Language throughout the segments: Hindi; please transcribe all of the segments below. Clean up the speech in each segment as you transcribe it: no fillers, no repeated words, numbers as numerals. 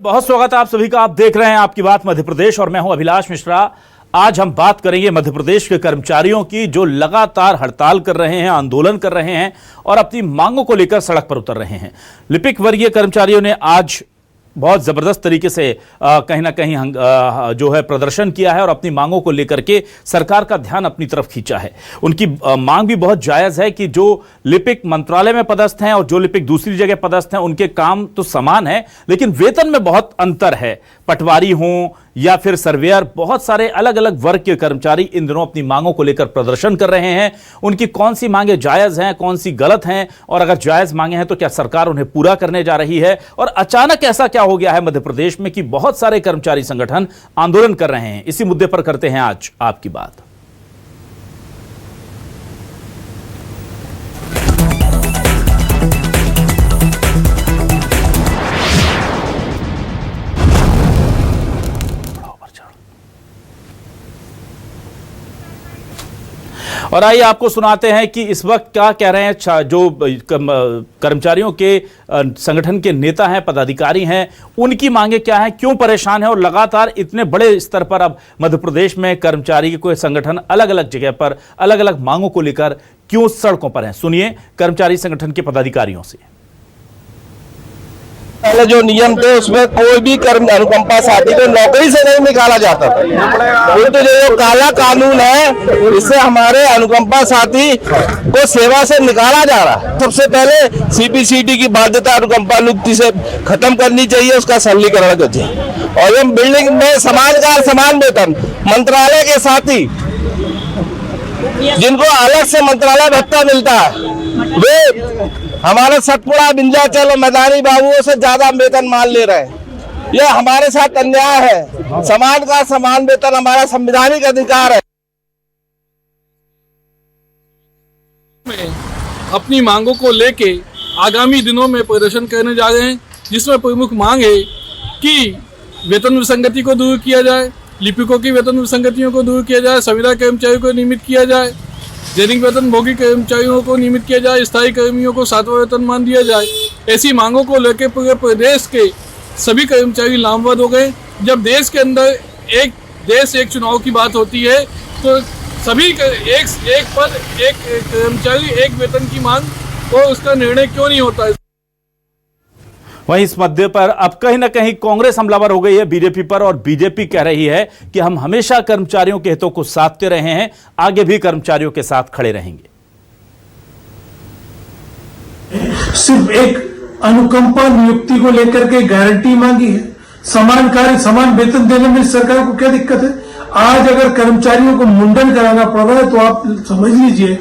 बहुत स्वागत है आप सभी का। आप देख रहे हैं आपकी बात मध्य प्रदेश और मैं हूं अभिलाष मिश्रा। आज हम बात करेंगे मध्य प्रदेश के कर्मचारियों की जो लगातार हड़ताल कर रहे हैं, आंदोलन कर रहे हैं और अपनी मांगों को लेकर सड़क पर उतर रहे हैं। लिपिक वर्गीय कर्मचारियों ने आज बहुत जबरदस्त तरीके से कहीं ना कहीं जो है प्रदर्शन किया है और अपनी मांगों को लेकर के सरकार का ध्यान अपनी तरफ खींचा है। उनकी मांग भी बहुत जायज है कि जो लिपिक मंत्रालय में पदस्थ हैं और जो लिपिक दूसरी जगह पदस्थ हैं, उनके काम तो समान है लेकिन वेतन में बहुत अंतर है। पटवारी हों या फिर सर्वेयर, बहुत सारे अलग अलग वर्ग के कर्मचारी इन दिनों अपनी मांगों को लेकर प्रदर्शन कर रहे हैं। उनकी कौन सी मांगे जायज हैं, कौन सी गलत हैं, और अगर जायज मांगे हैं तो क्या सरकार उन्हें पूरा करने जा रही है, और अचानक ऐसा क्या हो गया है मध्य प्रदेश में कि बहुत सारे कर्मचारी संगठन आंदोलन कर रहे हैं। इसी मुद्दे पर करते हैं आज आपकी बात। और आइए आपको सुनाते हैं कि इस वक्त क्या कह रहे हैं जो कर्मचारियों के संगठन के नेता हैं, पदाधिकारी हैं, उनकी मांगे क्या हैं, क्यों परेशान हैं और लगातार इतने बड़े स्तर पर अब मध्य प्रदेश में कर्मचारी के कोई संगठन अलग अलग जगह पर अलग अलग मांगों को लेकर क्यों सड़कों पर हैं। सुनिए कर्मचारी संगठन के पदाधिकारियों से। पहले जो नियम थे उसमें कोई भी कर्म अनुकंपा साथी को नौकरी से नहीं निकाला जाता था। तो जो काला कानून है इससे हमारे अनुकंपा साथी को सेवा से निकाला जा रहा है। सबसे पहले सीपीसीटी की बाध्यता अनुकंपा नियुक्ति से खत्म करनी चाहिए, उसका सरलीकरण करना चाहिए। और ये बिल्डिंग में समान कार्य समान वेतन, मंत्रालय के साथी जिनको अलग से मंत्रालय भत्ता मिलता है वे हमारे सतपुड़ा, विंध्याचल और मैदानी बाबुओं से ज्यादा वेतन मान ले रहे हैं। यह हमारे साथ अन्याय है। समान का समान वेतन हमारा संवैधानिक अधिकार है। अपनी मांगों को लेके आगामी दिनों में प्रदर्शन करने जा रहे हैं, जिसमें प्रमुख मांग है कि वेतन विसंगति को दूर किया जाए, लिपिकों की वेतन विसंगतियों को दूर किया जाए, संविदा कर्मचारियों को नियमित किया जाए, दैनिक वेतन भोगी कर्मचारियों को नियमित किया जाए, स्थायी कर्मियों को 7वां वेतनमान दिया जाए। ऐसी मांगों को लेकर पूरे प्रदेश के सभी कर्मचारी लामबंद हो गए। जब देश के अंदर एक देश एक चुनाव की बात होती है तो सभी एक पद एक कर्मचारी एक वेतन की मांग और उसका निर्णय क्यों नहीं होता है। वहीं इस मुद्दे पर अब कहीं ना कहीं कांग्रेस हमलावर हो गई है बीजेपी पर, और बीजेपी कह रही है कि हम हमेशा कर्मचारियों के हितों को साधते रहे हैं, आगे भी कर्मचारियों के साथ खड़े रहेंगे। सिर्फ एक अनुकंपा नियुक्ति को लेकर के गारंटी मांगी है। समान कार्य समान वेतन देने में सरकार को क्या दिक्कत है? आज अगर कर्मचारियों को मुंडन कराना पड़ रहा है तो आप समझ लीजिए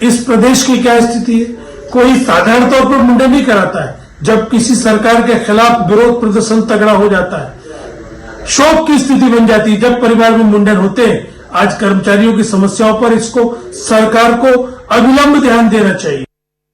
इस प्रदेश की क्या स्थिति है। कोई साधारण तौर पर मुंडन नहीं कराता है। जब किसी सरकार के खिलाफ विरोध प्रदर्शन तगड़ा हो जाता है, शोक की स्थिति बन जाती है, जब परिवार में मुंडन होते हैं। आज कर्मचारियों की समस्याओं पर इसको सरकार को अविलंब ध्यान देना चाहिए।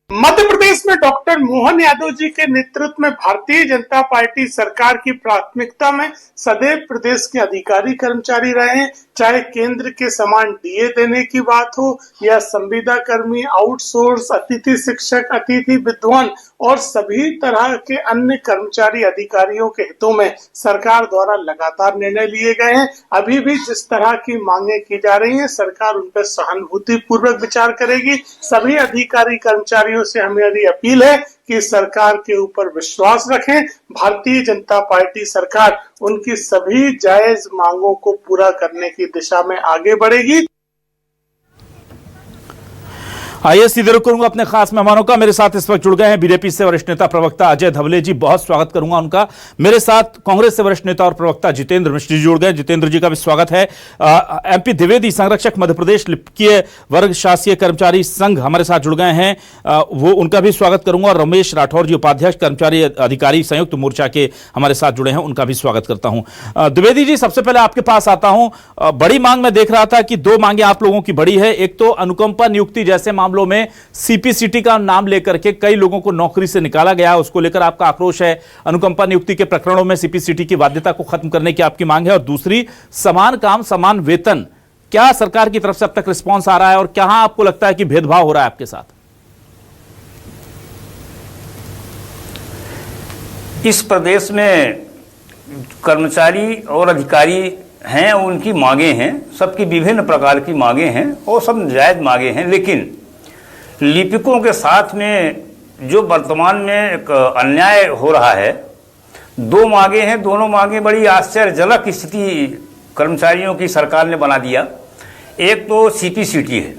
मध्य प्रदेश में डॉक्टर मोहन यादव जी के नेतृत्व में भारतीय जनता पार्टी सरकार की प्राथमिकता में सदैव प्रदेश के अधिकारी कर्मचारी रहे हैं। चाहे केंद्र के समान डीए देने की बात हो या संविदा कर्मी, आउटसोर्स, अतिथि शिक्षक, अतिथि विद्वान और सभी तरह के अन्य कर्मचारी अधिकारियों के हितों में सरकार द्वारा लगातार निर्णय लिए गए हैं। अभी भी जिस तरह की मांगे की जा रही हैं, सरकार उन पर सहानुभूति पूर्वक विचार करेगी। सभी अधिकारी कर्मचारियों से हमारी अपील है कि सरकार के ऊपर विश्वास रखें। भारतीय जनता पार्टी सरकार उनकी सभी जायज मांगों को पूरा करने की दिशा में आगे बढ़ेगी। आइए सीधे रुख करूंगा अपने खास मेहमानों का। मेरे साथ इस वक्त जुड़ गए हैं बीजेपी से वरिष्ठ नेता प्रवक्ता अजय धवले जी, बहुत स्वागत करूंगा उनका। मेरे साथ कांग्रेस से वरिष्ठ नेता और प्रवक्ता जितेंद्र मिश्र जी जुड़ गए। जितेंद्र जी का भी स्वागत है। एमपी द्विवेदी, संरक्षक मध्य प्रदेश लिपिकीय वर्ग शासकीय कर्मचारी संघ हमारे साथ जुड़ गए हैं, वो उनका भी स्वागत करूंगा। और रमेश राठौर जी, उपाध्यक्ष कर्मचारी अधिकारी संयुक्त मोर्चा के हमारे साथ जुड़े हैं, उनका भी स्वागत करता हूं। द्विवेदी जी, सबसे पहले आपके पास आता हूं। बड़ी मांग में देख रहा था कि दो मांगे आप लोगों की बड़ी है। एक तो अनुकंपा नियुक्ति जैसे मामलों में सीपीसीटी का नाम लेकर के कई लोगों को नौकरी से निकाला गया, उसको लेकर आपका आक्रोश है। अनुकंपा नियुक्ति के प्रकरणों में सीपीसीटी की बाध्यता को खत्म करने की आपकी मांग है। और दूसरी, समान काम समान वेतन। क्या सरकार की तरफ से अब तक रिस्पांस आ रहा है और कहां आपको लगता है कि भेदभाव हो रहा है आपके साथ? इस प्रदेश में कर्मचारी और अधिकारी हैं उनकी मांगे हैं, सबकी विभिन्न प्रकार की मांगे हैं और सब जायज़ मांगे हैं। लेकिन लिपिकों के साथ में जो वर्तमान में एक अन्याय हो रहा है, दो मांगे हैं, दोनों मांगे बड़ी आश्चर्यजनक स्थिति कर्मचारियों की सरकार ने बना दिया। एक तो सीपीसीटी है।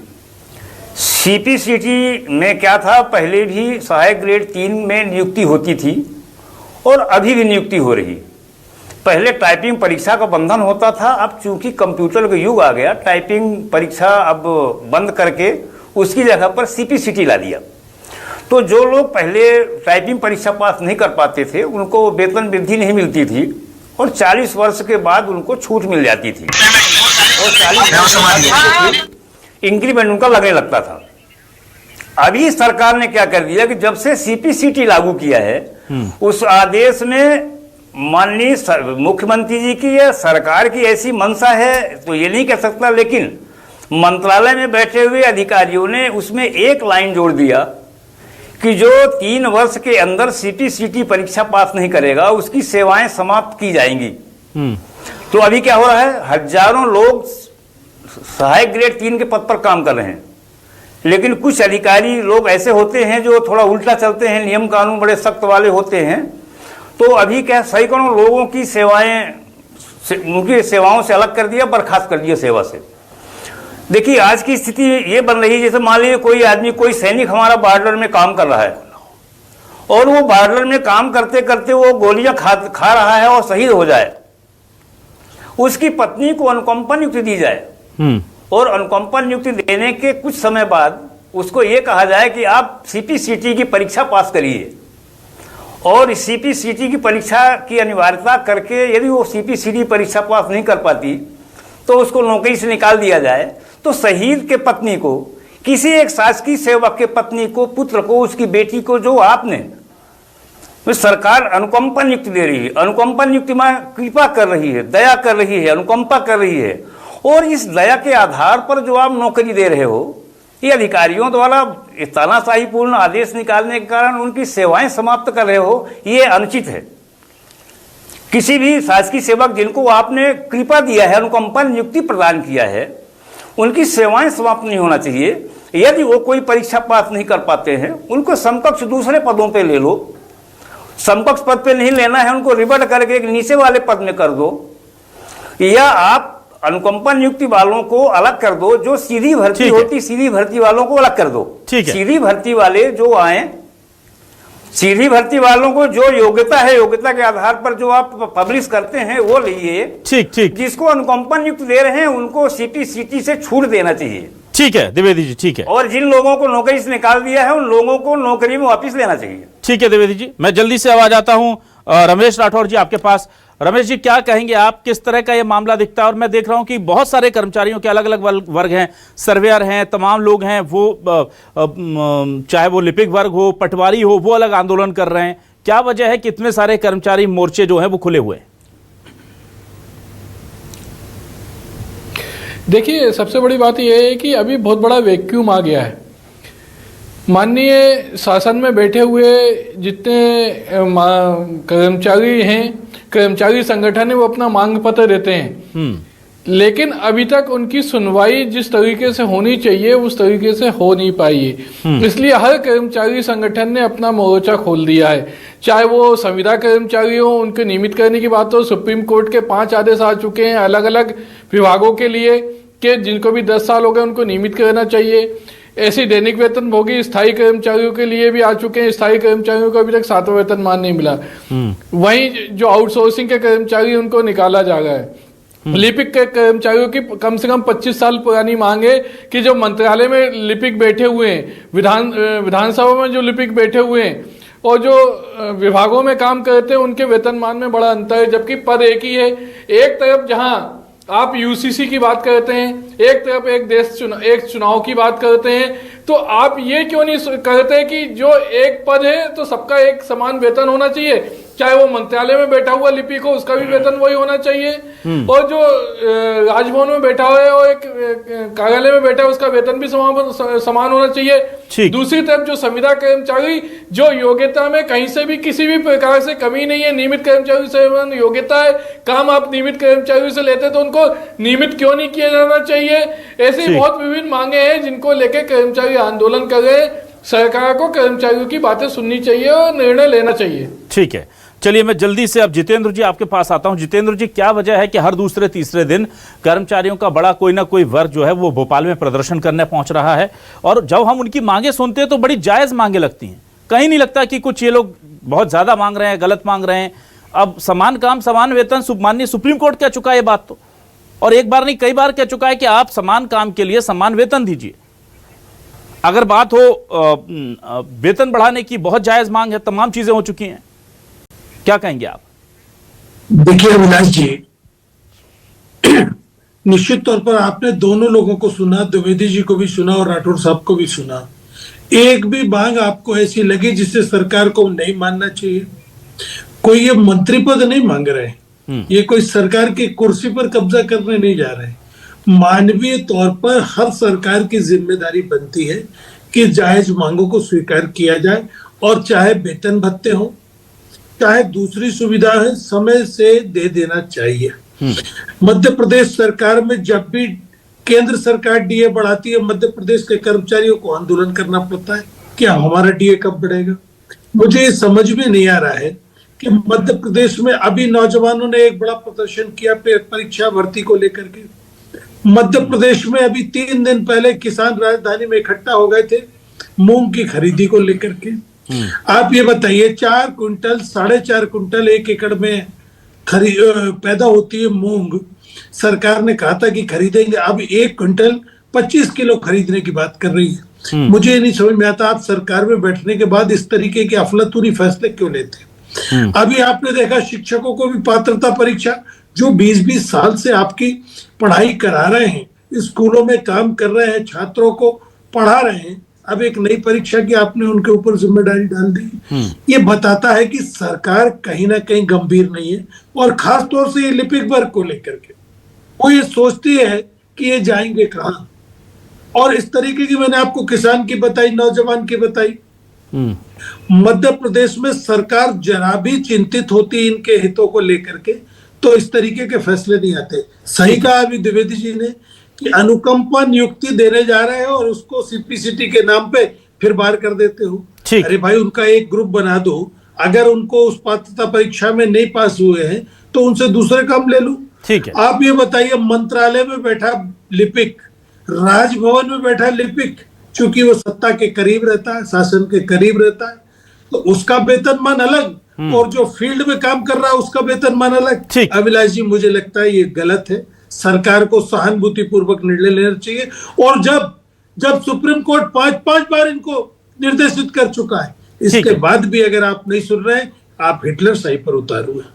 सीपीसीटी में क्या था, पहले भी सहायक ग्रेड 3 में नियुक्ति होती थी और अभी भी नियुक्ति हो रही। पहले टाइपिंग परीक्षा का बंधन होता था, अब चूंकि कंप्यूटर का युग आ गया, टाइपिंग परीक्षा अब बंद करके उसकी जगह पर सीपीसीटी ला दिया। तो जो लोग पहले टाइपिंग परीक्षा पास नहीं कर पाते थे उनको वेतन वृद्धि नहीं मिलती थी और 40 वर्ष के बाद उनको छूट मिल जाती थी और 40 वर्ष के बाद इंक्रीमेंट उनका लगने लगता था। अभी सरकार ने क्या कर दिया कि जब से सीपीसीटी लागू किया है, उस आदेश में माननीय मुख्यमंत्री जी की या सरकार की ऐसी मंशा है तो ये नहीं कह सकता, लेकिन मंत्रालय में बैठे हुए अधिकारियों ने उसमें एक लाइन जोड़ दिया कि जो 3 वर्ष के अंदर सीपीसीटी परीक्षा पास नहीं करेगा उसकी सेवाएं समाप्त की जाएंगी। तो अभी क्या हो रहा है, हजारों लोग सहायक ग्रेड 3 के पद पर काम कर रहे हैं, लेकिन कुछ अधिकारी लोग ऐसे होते हैं जो थोड़ा उल्टा चलते हैं, नियम कानून बड़े सख्त वाले होते हैं। तो अभी क्या सैकड़ों लोगों की सेवाएं, उनकी सेवाओं से अलग कर दिया, बर्खास्त कर दिया सेवा से। देखिए आज की स्थिति ये बन रही है, जैसे मान लीजिए कोई आदमी, कोई सैनिक हमारा बॉर्डर में काम कर रहा है और वो बॉर्डर में काम करते करते वो गोलियां खा रहा है और शहीद हो जाए, उसकी पत्नी को अनुकंपा नियुक्ति दी जाए और अनुकंपा नियुक्ति देने के कुछ समय बाद उसको ये कहा जाए कि आप सीपीसीटी की परीक्षा पास करिए और इस सीपीसीटी की परीक्षा की अनिवार्यता करके यदि वो सीपीसीटी परीक्षा पास नहीं कर पाती तो उसको नौकरी से निकाल दिया जाए। तो शहीद के पत्नी को, किसी एक शासकीय सेवक के पत्नी को, पुत्र को, उसकी बेटी को जो आपने सरकार अनुकंपा नियुक्ति दे रही है, अनुकंपा नियुक्ति में कृपा कर रही है, दया कर रही है, अनुकंपा कर रही है और इस दया के आधार पर जो आप नौकरी दे रहे हो, ये अधिकारियों द्वारा तानाशाहीपूर्ण आदेश निकालने के कारण उनकी सेवाएं समाप्त कर रहे हो, ये अनुचित है। किसी भी शासकीय सेवक जिनको आपने कृपा दिया है, अनुकंपा नियुक्ति प्रदान किया है, उनकी सेवाएं समाप्त नहीं होना चाहिए। यदि वो कोई परीक्षा पास नहीं कर पाते हैं उनको समकक्ष दूसरे पदों पे ले लो, समकक्ष पद पे नहीं लेना है उनको रिवर्ट करके एक नीचे वाले पद में कर दो, या आप अनुकंपा नियुक्ति वालों को अलग कर दो, जो सीधी भर्ती होती सीधी भर्ती वालों को अलग कर दो। सीधी भर्ती वाले जो आए, सीधी भर्ती वालों को जो योग्यता है, योग्यता के आधार पर जो आप पब्लिश करते हैं वो लिए। ठीक। जिसको अनुकंपा नियुक्ति दे रहे हैं उनको सीपीसीटी से छूट देना चाहिए। ठीक है द्विवेदी जी, ठीक है। और जिन लोगों को नौकरी से निकाल दिया है उन लोगों को नौकरी में वापस लेना चाहिए। ठीक है द्विवेदी जी, मैं जल्दी से आवाज आता हूं रमेश राठौर जी आपके पास। रमेश जी क्या कहेंगे आप, किस तरह का ये मामला दिखता है? और मैं देख रहा हूं कि बहुत सारे कर्मचारियों के अलग अलग वर्ग हैं, सर्वेयर हैं, तमाम लोग हैं, वो चाहे वो लिपिक वर्ग हो, पटवारी हो, वो अलग आंदोलन कर रहे हैं। क्या वजह है कि इतने सारे कर्मचारी मोर्चे जो हैं वो खुले हुए हैं? देखिए सबसे बड़ी बात यह है कि अभी बहुत बड़ा वैक्यूम आ गया है। माननीय शासन में बैठे हुए जितने कर्मचारी हैं, कर्मचारी संगठन है, वो अपना मांग पत्र देते हैं, लेकिन अभी तक उनकी सुनवाई जिस तरीके से होनी चाहिए उस तरीके से हो नहीं पाई है। इसलिए हर कर्मचारी संगठन ने अपना मोर्चा खोल दिया है, चाहे वो संविदा कर्मचारी हो, उनके नियमित करने की बात हो। सुप्रीम कोर्ट के 5 आदेश आ चुके हैं अलग अलग विभागों के लिए कि जिनको भी 10 साल हो गए उनको नियमित करना चाहिए। ऐसी दैनिक वेतन भोगी स्थायी कर्मचारियों के लिए भी आ चुके हैं। स्थायी कर्मचारियों को अभी तक 7वां वेतनमान नहीं मिला। वहीं जो आउटसोर्सिंग के कर्मचारी उनको निकाला जा रहा है। लिपिक के कर्मचारियों की कम से कम 25 साल पुरानी मांग है कि जो मंत्रालय में लिपिक बैठे हुए हैं, विधानसभा में जो लिपिक बैठे हुए हैं और जो विभागों में काम करते हैं उनके वेतनमान में बड़ा अंतर है, जबकि पद एक ही है। एक तरफ जहां आप यूसीसी की बात करते हैं, एक तरफ एक चुनाव की बात करते हैं, तो आप ये क्यों नहीं करते कि जो एक पद है तो सबका एक समान वेतन होना चाहिए? चाहे वो मंत्रालय में बैठा हुआ लिपिक हो उसका भी वेतन वही होना चाहिए, और जो राजभवन में बैठा हुआ है और एक कार्यालय में बैठा है उसका वेतन भी समान होना चाहिए। दूसरी तरफ जो संविदा कर्मचारी जो योग्यता में कहीं से भी किसी भी प्रकार से कमी नहीं है, नियमित कर्मचारी से योग्यता है, काम आप नियमित कर्मचारियों से लेते तो उनको नियमित क्यों नहीं किया जाना चाहिए। ऐसी बहुत विभिन्न मांगे हैं जिनको लेकर कर्मचारी आंदोलन कर रहे हैं। सरकार को कर्मचारियों की बातें सुननी चाहिए और निर्णय लेना चाहिए। ठीक है, चलिए मैं जल्दी से अब जितेंद्र जी आपके पास आता हूं। जितेंद्र जी, क्या वजह है कि हर दूसरे तीसरे दिन कर्मचारियों का बड़ा कोई ना कोई वर्ग जो है वो भोपाल में प्रदर्शन करने पहुंच रहा है, और जब हम उनकी मांगे सुनते हैं तो बड़ी जायज मांगे लगती हैं, कहीं नहीं लगता कि कुछ ये लोग बहुत ज्यादा मांग रहे हैं, गलत मांग रहे हैं। अब समान काम समान वेतन माननीय सुप्रीम कोर्ट कह चुका है ये बात तो, और एक बार नहीं कई बार कह चुका है कि आप समान काम के लिए समान वेतन दीजिए। अगर बात हो वेतन बढ़ाने की, बहुत जायज मांग है, तमाम चीजें हो चुकी हैं, क्या कहेंगे आप? देखिए अविनाश जी, निश्चित तौर पर आपने दोनों लोगों को सुना, द्विवेदी जी को भी सुना और राठौर साहब को भी सुना। एक भी मांग आपको ऐसी लगी जिसे सरकार को नहीं मानना चाहिए? कोई ये मंत्री पद नहीं मांग रहे, ये कोई सरकार की कुर्सी पर कब्जा करने नहीं जा रहे। मानवीय तौर पर हर सरकार की जिम्मेदारी बनती है कि जायज मांगों को स्वीकार किया जाए, और चाहे वेतन भत्ते हो चाहे दूसरी सुविधा है समय से दे देना चाहिए। मध्य प्रदेश सरकार में जब भी केंद्र सरकार डीए बढ़ाती है, मध्य प्रदेश के कर्मचारियों को आंदोलन करना पड़ता है कि हमारा डीए कब बढ़ेगा। मुझे ये समझ में नहीं आ रहा है कि मध्य प्रदेश में अभी नौजवानों ने एक बड़ा प्रदर्शन किया परीक्षा भर्ती को लेकर के। मध्य प्रदेश में अभी 3 दिन पहले किसान राजधानी में इकट्ठा हो गए थे मूंग की खरीदी को लेकर के। आप ये बताइए, 4 क्विंटल 4.5 क्विंटल 1 एकड़ में पैदा होती है मूंग, सरकार ने कहा था कि खरीदेंगे, अब 1 क्विंटल 25 किलो खरीदने की बात कर रही है। मुझे नहीं समझ में आता आप सरकार में बैठने के बाद इस तरीके के अफलातूनी फैसले क्यों लेते। अभी आपने देखा शिक्षकों को भी पात्रता परीक्षा, जो 20-20 साल से आपकी पढ़ाई करा रहे हैं, स्कूलों में काम कर रहे हैं, छात्रों को पढ़ा रहे हैं, अब एक नई परीक्षा की आपने उनके ऊपर जिम्मेदारी डाल दी। ये बताता है कि सरकार कहीं ना कहीं गंभीर नहीं है, और खास तौर से ये लिपिक वर्ग को लेकर के वो ये सोचती है कि ये जाएंगे कहाँ। और इस तरीके की मैंने आपको किसान की बताई, नौजवान की बताई। मध्य प्रदेश में सरकार जरा भी चिंतित होती इनके हितों को लेकर के तो इस तरीके के फैसले नहीं आते। सही कहा अभी द्विवेदी जी ने कि अनुकंपा नियुक्ति देने जा रहे हैं और उसको सीपीसीटी के नाम पे फिर बाहर कर देते हो। अरे भाई, उनका एक ग्रुप बना दो, अगर उनको उस पात्रता परीक्षा में नहीं पास हुए हैं तो उनसे दूसरे काम ले लो। ठीक है, आप ये बताइए, मंत्रालय में बैठा लिपिक, राजभवन में बैठा लिपिक, चूंकि वो सत्ता के करीब रहता है, शासन के करीब रहता है, तो उसका वेतनमान अलग, और जो फील्ड में काम कर रहा है उसका वेतनमान अलग। अभिलाष जी, मुझे लगता है ये गलत है। सरकार को सहानुभूति पूर्वक निर्णय लेना चाहिए, और जब सुप्रीम कोर्ट 5 बार इनको निर्देशित कर चुका है, इसके बाद भी अगर आप नहीं सुन रहे, आप हिटलर सही पर उतारू है।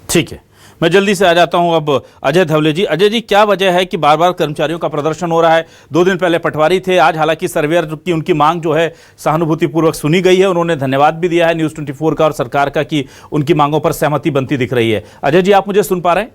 ठीक है, मैं जल्दी से आ जाता हूं अब अजय धवले जी। अजय जी, क्या वजह है कि बार बार कर्मचारियों का प्रदर्शन हो रहा है? 2 दिन पहले पटवारी थे, आज हालांकि सर्वेयर की उनकी मांग जो है सहानुभूतिपूर्वक सुनी गई है, उन्होंने धन्यवाद भी दिया है न्यूज़ 24 का और सरकार का कि उनकी मांगों पर सहमति बनती दिख रही है। अजय जी, आप मुझे सुन पा रहे हैं?